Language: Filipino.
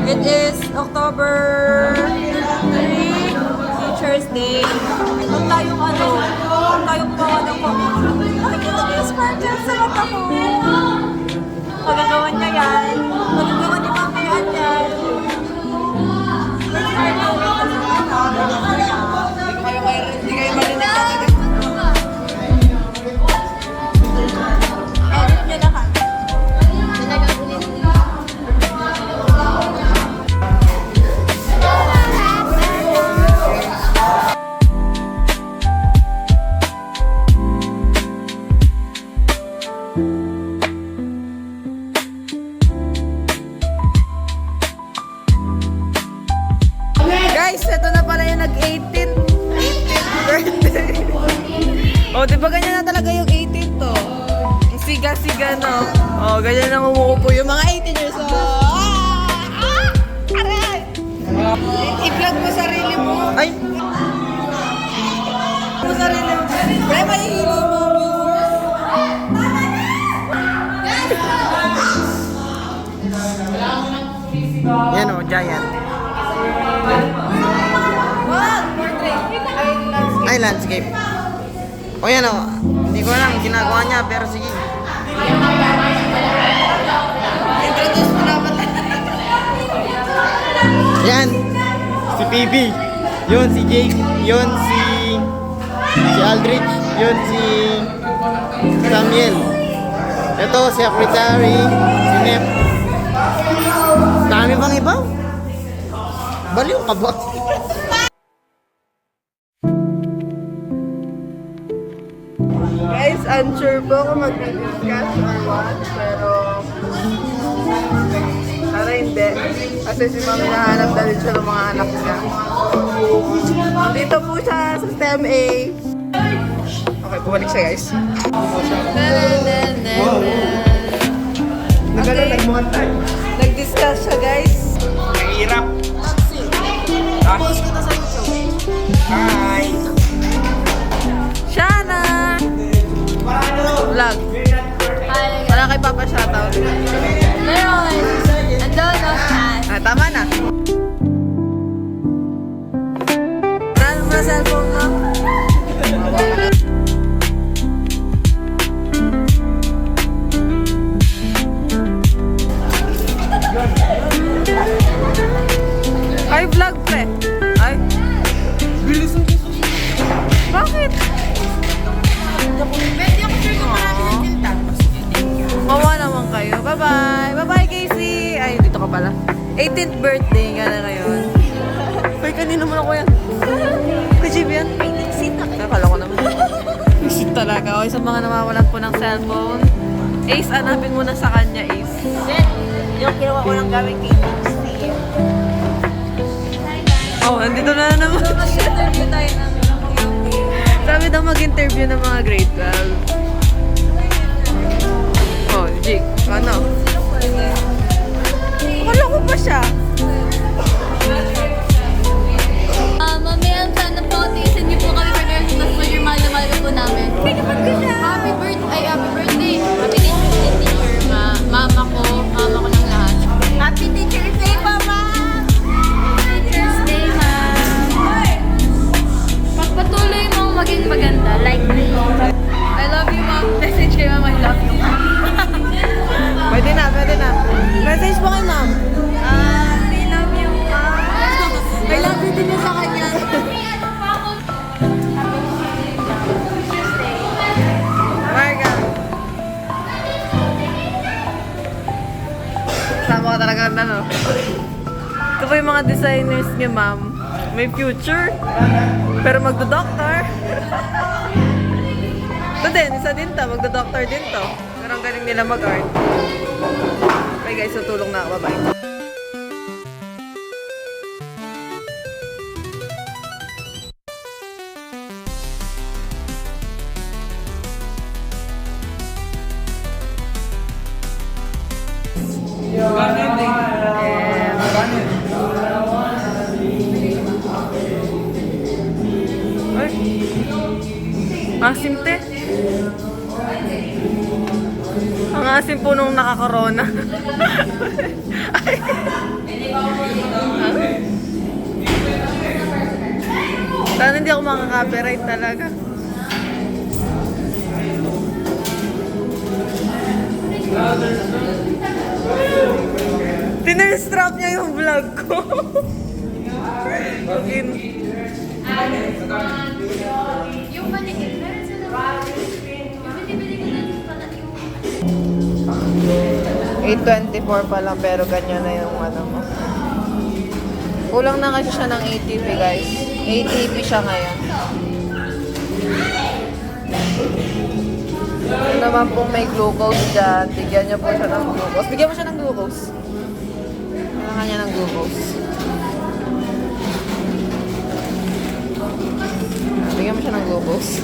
It is October 3, Teacher's Day. Huwag tayong gumawa ng pamilya. Nakikita niyo yung sparkle sa mata ko. Magagawa niya yan. Magagawa ni Mami yan yan. Hindi kayo marinig natin. Edit niyo lahat. Guys, ito na pala yung nag-18th birthday. O, di ba ganyan na talaga yung 18th to? Ang siga-siga, no? O, ganyan na umuupo yung mga 18 years old. Aray! I-vlog mo sarili mo. Ay! Mo sarili mo. Ay, mahihili mo, viewers. Yan o, giant. Ay, landscape. O yan o. Hindi ko alam ginagawa niya, pero sige. Introduce mo dapat. Yan. Si PB. Yun si Jake. Yun si Aldrich. Yun si Samuel. Ito, secretary. Si Nep. Dami bang iba? Baliw ka ba? Guys, unsure po kung mag-discuss or what, pero para hindi. Kasi si Mami nahanap na rin siya ng mga anak niya. Dito po siya sa STEM A. Okay, bumalik siya guys. Okay. Nag-discuss siya guys. Hirap. Post ko na sa YouTube. Hi. Shana! Vlog. Wala kay Papa shoutout. Meron! Andun, no? Ah, tama na. Saan mo na cellphone mo? Ay, vlog pre. Ay. Bilis mo. Bakit? Pwede ako sure kung marami yung tapos. Mawa naman kayo. Bye-bye. Bye-bye, Casey. Ay, dito ka pala. 18th birthday ka na ngayon. Ay, kanina mo na ko yan. Kay JB yan? Ay, nagsit ako. Nakala ko naman. Shit talaga. Okay, sa mga namawalan po ng cellphone. Ace, hanapin mo na sa kanya, Ace. Then, yung kinuha ko ng gamit kay Dixie. Oh, nandito na naman. Mag-interview tayo ng Sabi daw mag-interview ng mga grade 12. Oh, Jake. Ano? Akala ko pa siya. Mamaya, sana po, tiisin niyo po kami for the rest of the year. Mahal po namin. Happy birthday! Happy birthday! Happy teacher, mama ko ng lahat. Happy Teacher's Day pa, ma'am! Teacher's Day, ma'am! Pagpatuloy mong maging maganda, like me. I love you, ma'am. Message kay ma'am, I love you. Pwede na, pwede na. Message mo kay ma'am. background, ano. Ito po yung mga designers niya, ma'am. May future. Pero magdo-doctor. Ito din, isa din to. Magdo-doctor din to. Pero ang galing nila mag-art. Okay guys, tutulong na ako. Bye-bye. Ay. Asim, te. Ang asim po nung nakakorona. Ay. Sana hindi ako makaka-copyright talaga. Tinerstrap niya yung vlog ko. Okay. Yung manikit, meron sila. Yung binibili ko na pala yung... 824 pa lang pero ganyan na yung ano mo. Kulang na kasi siya ng ATP guys. ATP siya ngayon. Ito naman pong may glucose dyan. Bigyan niyo po siya ng glucose. Bigyan mo siya ng glucose. Kailangan niya ng glucose. Bigyan mo siya ng glucose.